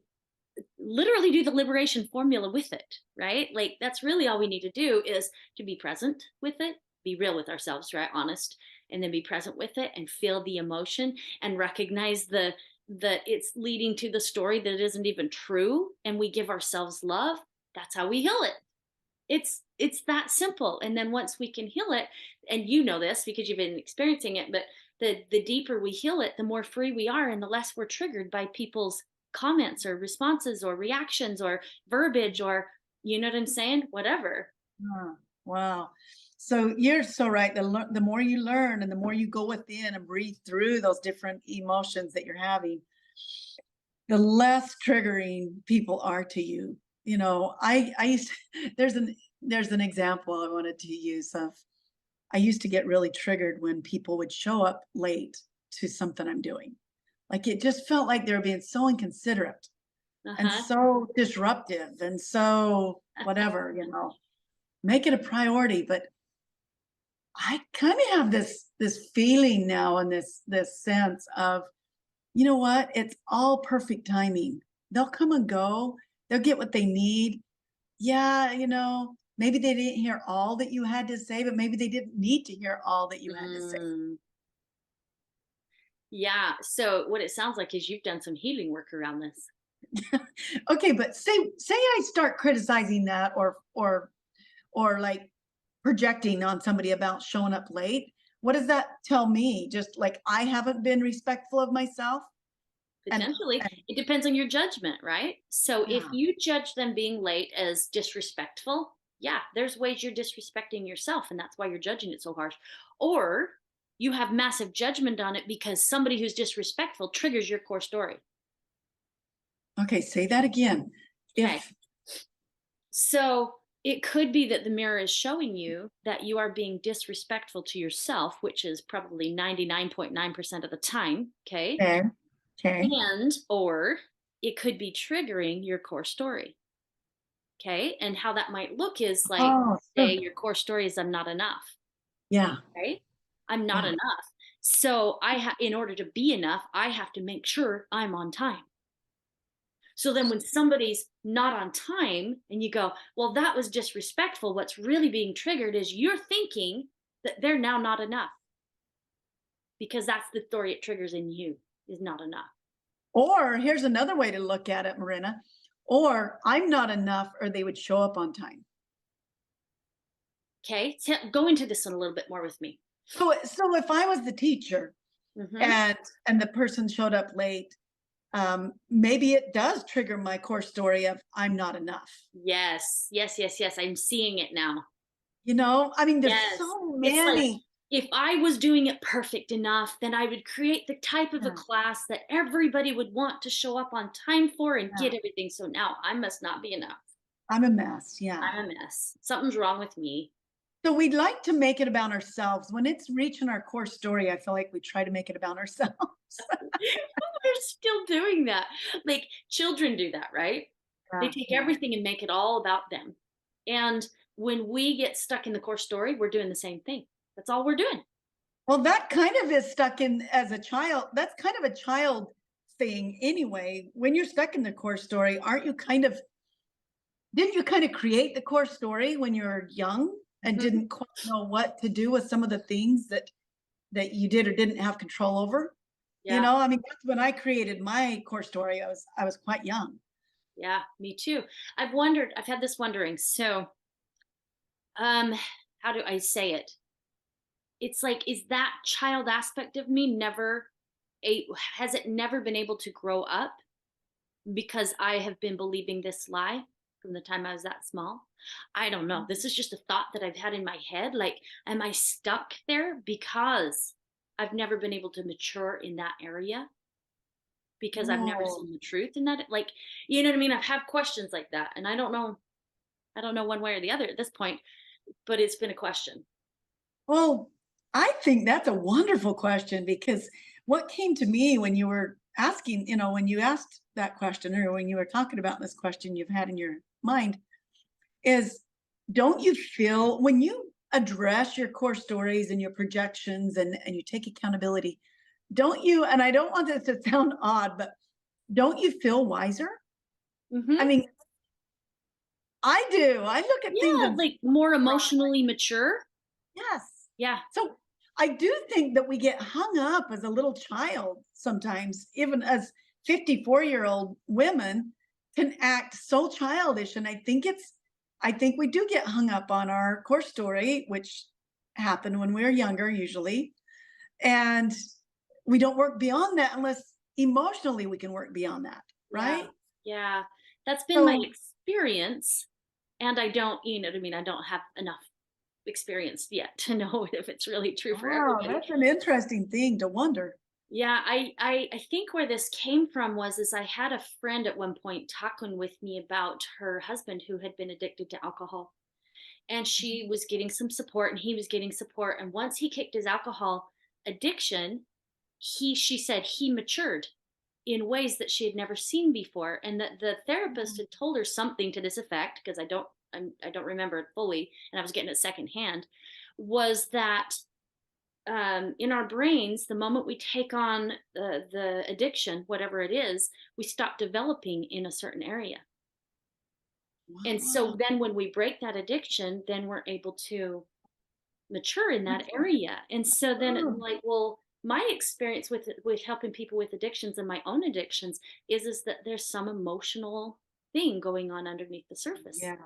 literally do the liberation formula with it, right? Like that's really all we need to do is to be present with it, be real with ourselves, right? Honest, and then be present with it and feel the emotion and recognize the that it's leading to the story that isn't even true, and we give ourselves love. That's how we heal it. It's that simple. And then once we can heal it, and you know this because you've been experiencing it, but the deeper we heal it, the more free we are and the less we're triggered by people's comments or responses or reactions or verbiage or, you know what I'm saying, whatever. Ah, wow. So you're so right. The more you learn and the more you go within and breathe through those different emotions that you're having, the less triggering people are to you. I used to, there's an example I wanted to use of, I used to get really triggered when people would show up late to something I'm doing. Like it just felt like they were being so inconsiderate and Uh-huh. so disruptive and so whatever, make it a priority. But I kind of have this feeling now and this sense of, you know what? It's all perfect timing. They'll come and go. They'll get what they need. Yeah, maybe they didn't hear all that you had to say, but maybe they didn't need to hear all that you had to say. Mm, yeah, so what it sounds like is you've done some healing work around this. Okay, but say I start criticizing that or like projecting on somebody about showing up late. What does that tell me? Just like I haven't been respectful of myself? And, Potentially, and it depends on your judgment, right? So if yeah. you judge them being late as disrespectful, yeah, there's ways you're disrespecting yourself, and that's why you're judging it so harsh. Or you have massive judgment on it because somebody who's disrespectful triggers your core story. Okay, say that again. Okay. If So it could be that the mirror is showing you that you are being disrespectful to yourself, which is probably 99.9% of the time. Okay. okay, okay. And, or it could be triggering your core story. Okay. And how that might look is like, Oh, say so your core story is I'm not enough. yeah, Right. I'm not yeah. enough. So in order to be enough, I have to make sure I'm on time. So then when somebody's not on time and you go, well, that was disrespectful, what's really being triggered is you're thinking that they're now not enough because that's the story it triggers in you is not enough. Or here's another way to look at it, Marina. Or I'm not enough, or they would show up on time. Okay. Go into this one a little bit more with me. So if I was the teacher Hmm. and the person showed up late, maybe it does trigger my core story of I'm not enough. Yes. Yes. Yes. Yes. I'm seeing it now. I mean, there's Yes. so It's like many. if I was doing it perfect enough, then I would create the type of a Yeah, class that everybody would want to show up on time for and yeah. get everything. So now I must not be enough. I'm a mess. Yeah. I'm a mess. Something's wrong with me. So we'd like to make it about ourselves. When it's reaching our core story, I feel like we try to make it about ourselves. They're still doing that. Like children do that, right? They Yeah, take yeah. everything and make it all about them. And when we get stuck in the core story, we're doing the same thing. That's all we're doing. Well, that kind of is stuck in as a child. That's kind of a child thing anyway. When you're stuck in the core story, aren't you didn't you kind of create the core story when you were young and Mhm. didn't quite know what to do with some of the things that you did or didn't have control over? Yeah. I mean, that's when I created my core story. I was quite young. Yeah, me too. I've had this wondering. So um, how do I say it? It's like, is that child aspect of me never a has it never been able to grow up because I have been believing this lie from the time I was that small? I don't know. This is just a thought that I've had in my head. Like, am I stuck there because I've never been able to mature in that area? Because I've never Oh, seen the truth in that. Like, you know what I mean? I've had questions like that. And I don't know one way or the other at this point, but it's been a question. well, I think that's a wonderful question because what came to me when you were asking, when you asked that question or when you were talking about this question you've had in your mind is, don't you feel when you address your core stories and your projections and you take accountability, don't you, and I don't want this to sound odd, but don't you feel wiser? I Hmm. mean, I do. I look at things Yeah, and like more right. emotionally mature. Yes. Yeah. So I do think that we get hung up as a little child sometimes, even as 54-year-old women can act so childish. And I think we do get hung up on our core story, which happened when we were younger, usually. And we don't work beyond that unless emotionally we can work beyond that. Yeah. Right. Yeah. That's been my So, experience. And I don't, you know what I mean? I don't have enough experience yet to know if it's really true for wow, everybody. that's an interesting thing to wonder. Yeah, I think where this came from was is I had a friend at one point talking with me about her husband who had been addicted to alcohol. And she was getting some support and he was getting support. And once he kicked his alcohol addiction, she said he matured in ways that she had never seen before, and that the therapist Mhm. had told her something to this effect, because I don't remember it fully and I was getting it secondhand, was that in our brains, the moment we take on the addiction, whatever it is, we stop developing in a certain area. And so Wow. then when we break that addiction, then we're able to mature in that Mature. area. And so then I'm Oh, like, well, my experience with helping people with addictions and my own addictions is that there's some emotional thing going on underneath the surface, yes.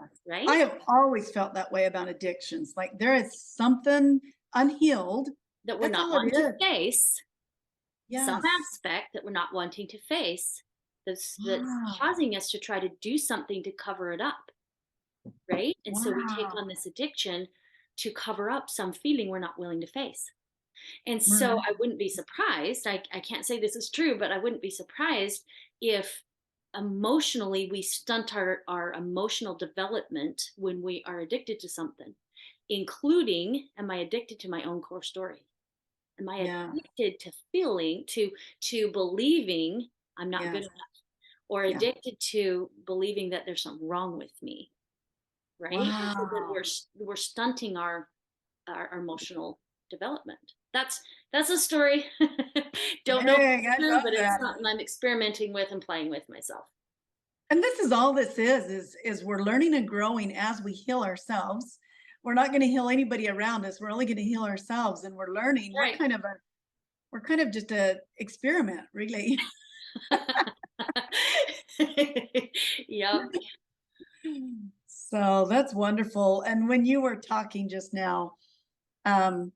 I right? have always felt that way about addictions. Like there is something unhealed. That we're That's not all it wanting to is. face, some Yes. aspect that we're not wanting to face, that's Wow. causing us to try to do something to cover it up, right? And so we take on Wow. this addiction to cover up some feeling we're not willing to face. And so Right. I wouldn't be surprised. I can't say this is true, but I wouldn't be surprised if emotionally we stunt our emotional development when we are addicted to something, including, am I addicted to my own core story? Am I Yeah. addicted to feeling, to believing I'm not good Yes. enough? Or Yeah. addicted to believing that there's something wrong with me, right? And so then Wow. we're stunting our emotional development. That's a story. Don't know if Dang, it's I true, love but it's that. something I'm experimenting with and playing with myself. And this is all this is we're learning and growing as we heal ourselves. We're not going to heal anybody around us. We're only going to heal ourselves and we're learning. Right. We're kind of just a experiment, really. Yep. So that's wonderful. And when you were talking just now, um,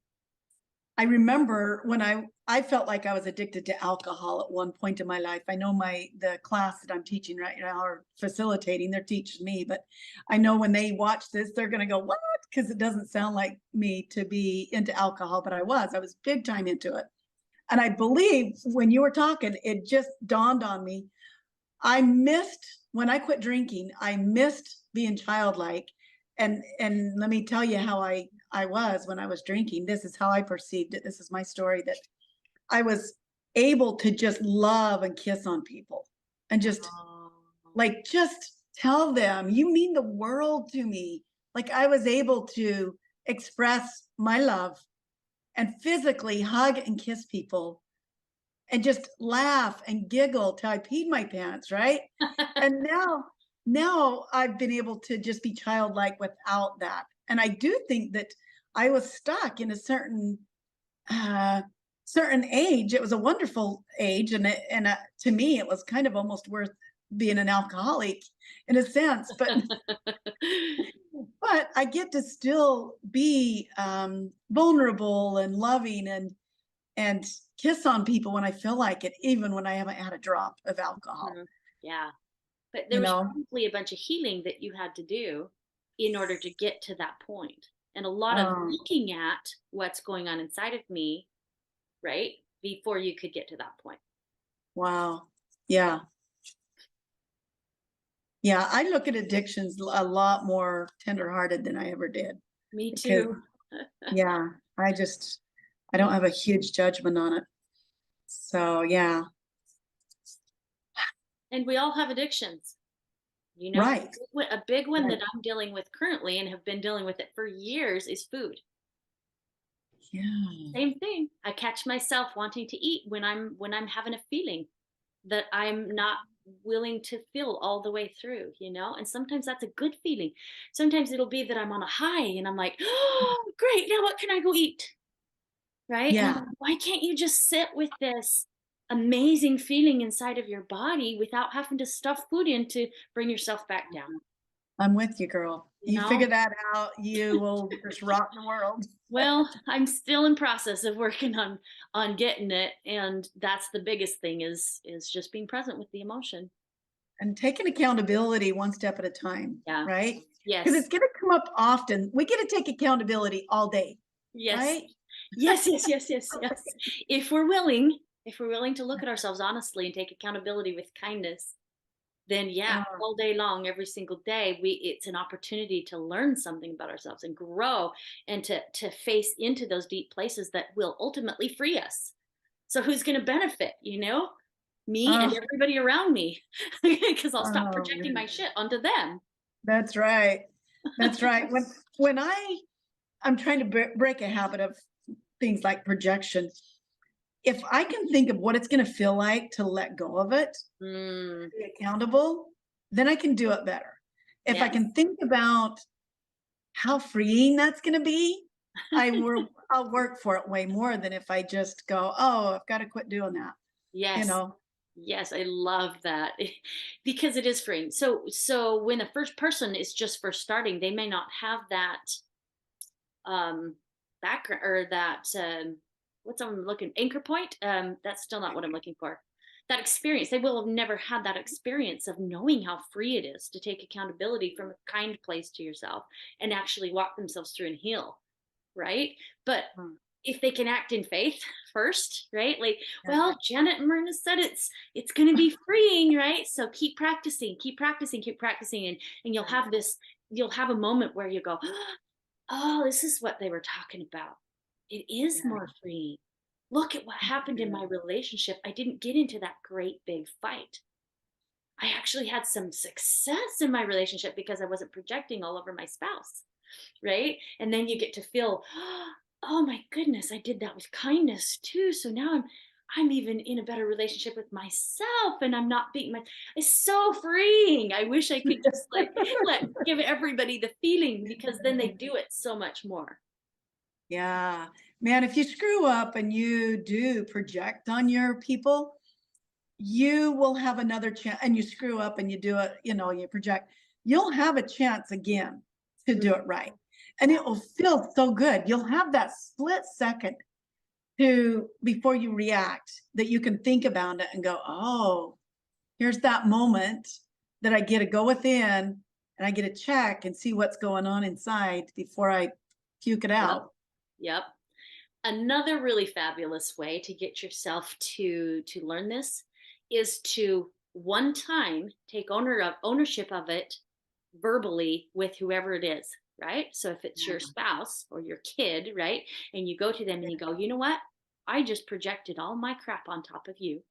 I remember when I felt like I was addicted to alcohol at one point in my life. I know the class that I'm teaching right now or facilitating, they're teaching me, but I know when they watch this, they're going to go, "What?" Because it doesn't sound like me to be into alcohol, but I was big time into it. And I believe when you were talking, it just dawned on me. I missed when I quit drinking, I missed being childlike. And let me tell you how I was when I was drinking. This is how I perceived it. This is my story that I was able to just love and kiss on people and Oh, just tell them you mean the world to me. Like I was able to express my love and physically hug and kiss people and just laugh and giggle till I peed my pants, right? And now I've been able to just be childlike without that. And I do think that I was stuck in a uh certain age. It was a wonderful age and to me it was kind of almost worth being an alcoholic in a sense, but I get to still be vulnerable and loving and kiss on people when I feel like it, even when I haven't had a drop of alcohol, Mhm. Yeah. But there you was know? probably a bunch of healing that you had to do in order to get to that point. And a lot of Um, looking at what's going on inside of me, right? Before you could get to that point. wow. Yeah. Yeah. I look at addictions a lot more tenderhearted than I ever did Me because, too. yeah, I don't have a huge judgment on it. So, yeah. And we all have addictions. You know, Right. a big one Right. that I'm dealing with currently and have been dealing with it for years is food. Yeah. Same thing. I catch myself wanting to eat when I'm having a feeling that I'm not willing to feel all the way through, you know? And sometimes that's a good feeling. Sometimes it'll be that I'm on a high and I'm like, "Oh, great. Now what can I go eat?" Right? And I'm Yeah. like, "Why can't you just sit with this amazing feeling inside of your body without having to stuff food in to bring yourself back down?" I'm with you, girl. You You figure know? that out, you will just rock the world. Well, I'm still in process of working on getting it, and that's the biggest thing is just being present with the emotion. And taking accountability one step at a time, Yeah. right? Because Yes. it's going to come up often. We get to take accountability all day, Yes. right? Yes, yes, yes, yes, yes. If we're willing to look at ourselves honestly and take accountability with kindness, then yeah, Uh, all day long, every single day, we it's an opportunity to learn something about ourselves and grow and to face into those deep places that will ultimately free us. So who's going to benefit, you know? Me and oh, everybody around me, because I'll stop oh, projecting my yeah. shit onto them. That's right. That's right. When I'm trying to break a habit of things like projection, if I can think of what it's going to feel like to let go of it, Mm, be accountable, then I can do it better. If I yes, can think about how freeing that's going to be, I'll work for it way more than if I just go, oh, I've got to quit doing that. You yes, know, yes. I love that because it is freeing. So when the first person is just first starting, they may not have that um background or that what's I'm looking anchor point. That's still not what I'm looking for. That experience, they will have never had that experience of knowing how free it is to take accountability from a kind place to yourself and actually walk themselves through and heal, right? But Mm, if they can act in faith first, right? Like, yeah, well, Janet and Myrna said it's going to be freeing, right? So keep practicing, keep practicing, keep practicing, and you'll have this. You'll have a moment where you go, oh, this is what they were talking about. It is yeah, more freeing. Look at what happened in yeah. my relationship. I didn't get into that great big fight. I actually had some success in my relationship because I wasn't projecting all over my spouse, right? And then you get to feel, oh my goodness, I did that with kindness too. So now I'm even in a better relationship with myself and I'm not beating my it's so freeing. I wish I could just like give everybody the feeling because then they do it so much more. Yeah. Man, if you screw up and you do project on your people, you will have another chance and you screw up and you do it, you project, you'll have a chance again to do Mhm. it right. And it will feel so good. You'll have that split second to before you react that you can think about it and go, oh, here's that moment that I get to go within and I get to check and see what's going on inside before I puke it Yep. out. Yep. Another really fabulous way to get yourself to learn this is to one time take ownership of it verbally with whoever it is, right? So if it's your spouse or your kid, right? And you go to them and you go, you know what? I just projected all my crap on top of you.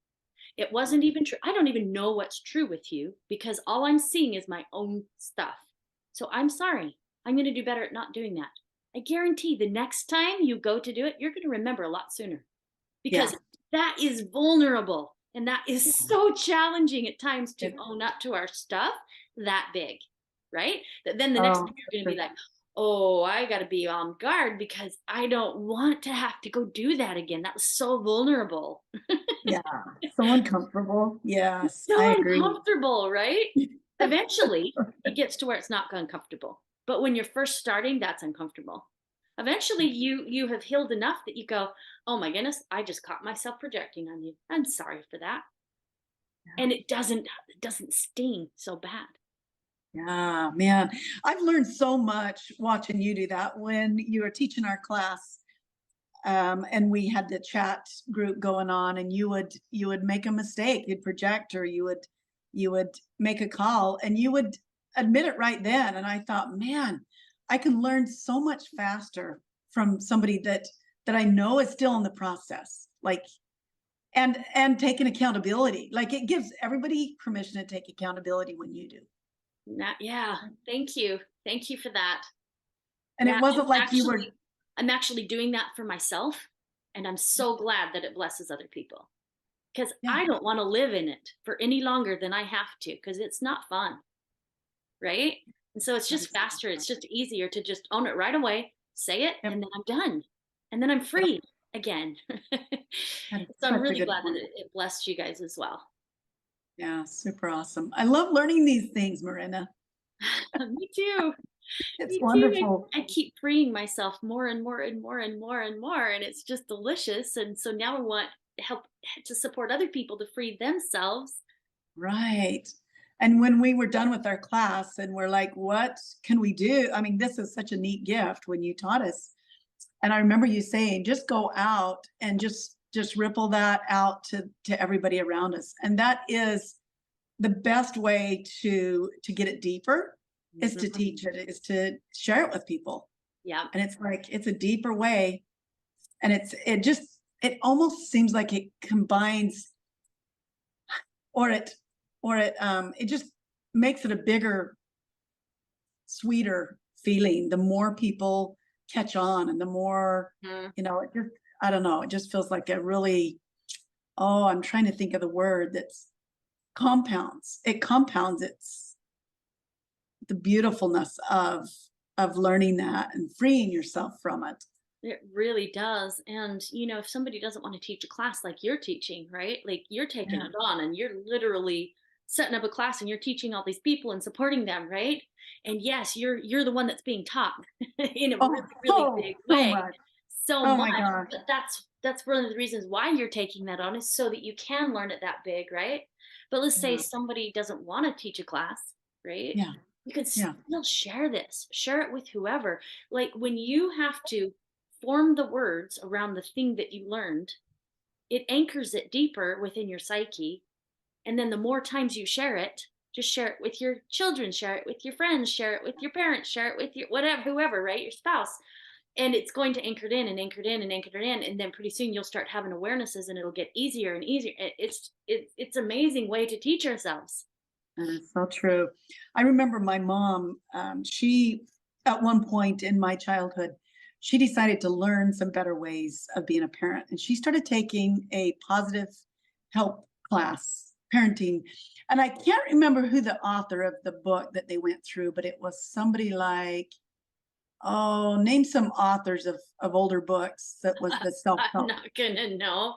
It wasn't even true. I don't even know what's true with you because all I'm seeing is my own stuff. So I'm sorry. I'm going to do better at not doing that. I guarantee the next time you go to do it, you're going to remember a lot sooner Yeah. because that is vulnerable and that is Yeah. so challenging at times to It, own up to our stuff that big, right? That then the next oh, time you're going to be like, oh, I got to be on guard because I don't want to have to go do that again. That was so vulnerable. Yeah, so uncomfortable. Yes, I So agree. uncomfortable, right? Eventually, it gets to where it's not uncomfortable. But when you're first starting, that's uncomfortable. Eventually, you have healed enough that you go, "Oh my goodness, I just caught myself projecting on you. I'm sorry for that." And it doesn't sting so bad. Yeah, man. I've learned so much watching you do that when you were teaching our class. And we had the chat group going on, and you would make a mistake, you'd project, or you would make a call, and you would admit it right then. And I thought, man, I can learn so much faster from somebody that I know is still in the process. Like, and taking accountability. Like, it gives everybody permission to take accountability when you do. Yeah, thank you. Thank you for that. And Yeah, it wasn't like you were, I'm actually doing that for myself, and I'm so glad that it blesses other people because yeah, I don't want to live in it for any longer than I have to because it's not fun, right? And so it's that just is faster. It's just easier to just own it right away, say it, yep, and then I'm done. And then I'm yep, free again. that is So I'm such a really good glad that point. it blessed you guys as well. Yeah, super awesome. I love learning these things, Marina. Me too. It's Me too. wonderful. I keep freeing myself more and more and more and more and more, and it's just delicious. And so now I want to help to support other people to free themselves. Right. And when we were done with our class and we're like, what can we do? I mean, this is such a neat gift when you taught us. And I remember you saying, just go out and just ripple that out to everybody around us. And that is the best way to get it deeper, is to Mhm. teach it, is to share it with people. Yeah. And it's like it's a deeper way. And it almost seems like it combines, or it just makes it a bigger, sweeter feeling the more people catch on, and the more, Mhm. it just, I don't know, it just feels like a really, oh, I'm trying to think of the word that's compounds it's the beautifulness of learning that and freeing yourself from it. It really does. And, if somebody doesn't want to teach a class like you're teaching, right? Like you're taking Yeah. it on and you're literally setting up a class and you're teaching all these people and supporting them, right? And yes, you're the one that's being taught in a Oh, really, really big so way. much. So Oh much. my gosh. But that's one of the reasons why you're taking that on is so that you can learn it that big, right? But let's say Yeah. somebody doesn't want to teach a class, right? Yeah. You can Yeah. still share this, share it with whoever. Like when you have to form the words around the thing that you learned, it anchors it deeper within your psyche. And then the more times you share it, just share it with your children, share it with your friends, share it with your parents, share it with your whatever, whoever, right? Your spouse. And it's going to anchor it in and anchor it in and anchor it in. And then pretty soon you'll start having awarenesses and it'll get easier and easier. It's amazing way to teach ourselves. That is so true. I remember my mom, she, at one point in my childhood, she decided to learn some better ways of being a parent. And she started taking a positive help class, parenting. And I can't remember who the author of the book that they went through, but it was somebody like, oh, name some authors of older books that was the I'm self-help. not gonna know.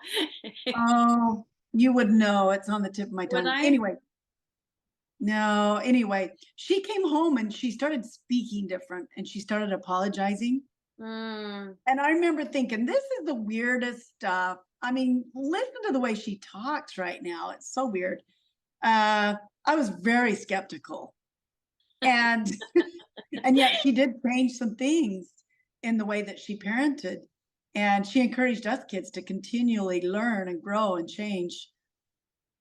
Oh, you would know. It's on the tip of my Would tongue. I? Anyway, no, anyway, she came home and she started speaking different, and she started apologizing. Mm, And I remember thinking, this is the weirdest stuff. I mean, listen to the way she talks right now. It's so weird. I was very skeptical. And and yet she did change some things in the way that she parented. And she encouraged us kids to continually learn and grow and change.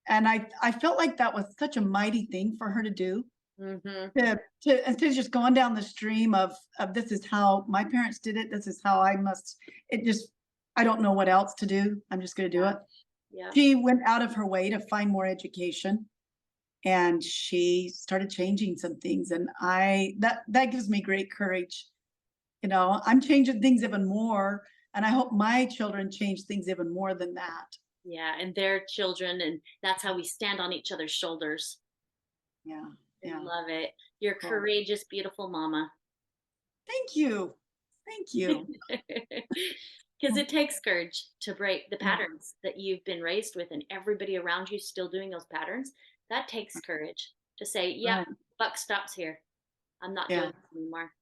And I felt like that was such a mighty thing for her to do, mhm. to instead of just going down the stream of this is how my parents did it, this is how I must, it just, I don't know what else to do, I'm just going to do Yeah, it. yeah. She went out of her way to find more education, and she started changing some things, and that gives me great courage. I'm changing things even more, and I hope my children change things even more than that. Yeah, and their children, and that's how we stand on each other's shoulders. Yeah, I yeah, love it. You're cool. courageous, beautiful mama. Thank you. Thank you. Because it takes courage to break the Yeah. patterns that you've been raised with, and everybody around you still doing those patterns. That takes courage to say, "Yep, Right. buck stops here. I'm not Yeah. doing this anymore."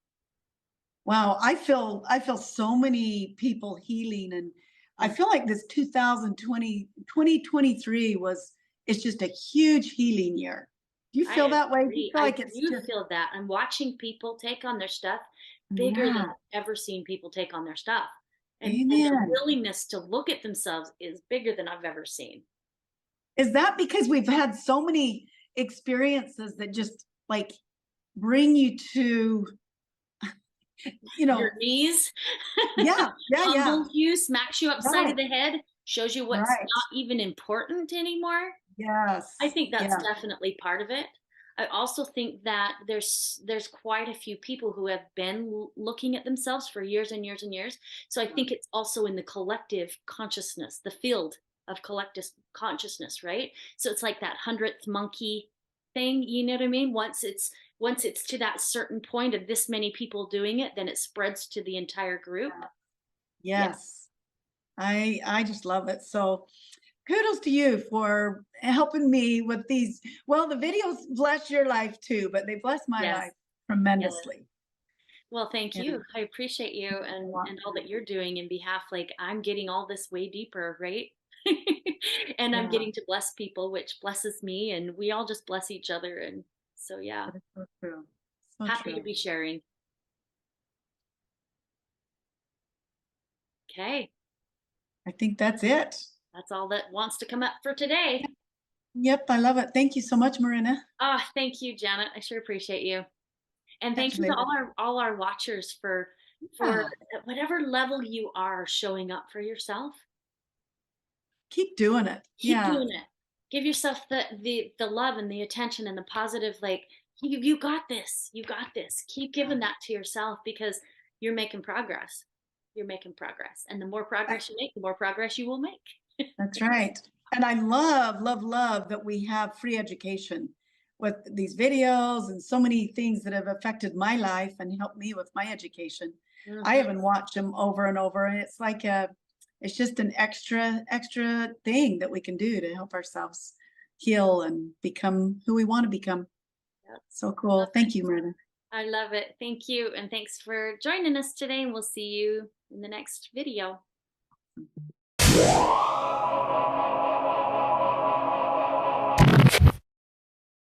Wow. I feel so many people healing, and I Mm. feel like this 2023 it's just a huge healing year. Do you feel I that way? Do you agree. feel I like it's do just, feel that. I'm watching people take on their stuff bigger than yeah. I've ever seen people take on their stuff. And their Amen. willingness to look at themselves is bigger than I've ever seen. Is that because we've had so many experiences that just like bring you to, you Your know, knees yeah, yeah, yeah. humbles you, smacks you upside Right, of the head, shows you what's right. not even important anymore. I Yes. think that's Yeah. definitely part of it. I also think that there's quite a few people who have been looking at themselves for years and years and years. So I think it's also in the collective consciousness, the field of collective consciousness, right? So it's like that hundredth monkey thing. You know what I mean? Once it's to that certain point of this many people doing it, then it spreads to the entire group. Yeah. Yes. I just love it. So kudos to you for helping me with these. Well, the videos bless your life too, but they bless my Yes. life Yes. tremendously. Well, thank Yeah. you. I appreciate you and all that you're doing in behalf. Like I'm getting all this way deeper, right? And I'm Yeah. getting to bless people, which blesses me, and we all just bless each other. And so, yeah, That is so true. So happy to true. be sharing. Okay, I think that's it. that's all that wants to come up for today. Yep, I love it. Thank you so much, Marina. Ah, thank you, Janet. I sure appreciate you. And Catch thank you you to later. all our watchers for Yeah, at whatever level you are showing up for yourself. keep doing it. Keep Yeah, doing it. Give yourself the love and the attention and the positive, like you got this. You got this. Keep yeah. giving that to yourself because you're making progress. You're making progress. And the more I- progress you make, the more progress you will make. That's right. And I love, love, love that we have free education with these videos and so many things that have affected my life and helped me with my education. I Mhm. even watch them over and over, and it's like it's just an extra thing that we can do to help ourselves heal and become who we want to become. Yep. So Love cool. it. Thank you, Marina. I love it. Thank you. And thanks for joining us today. And we'll see you in the next video.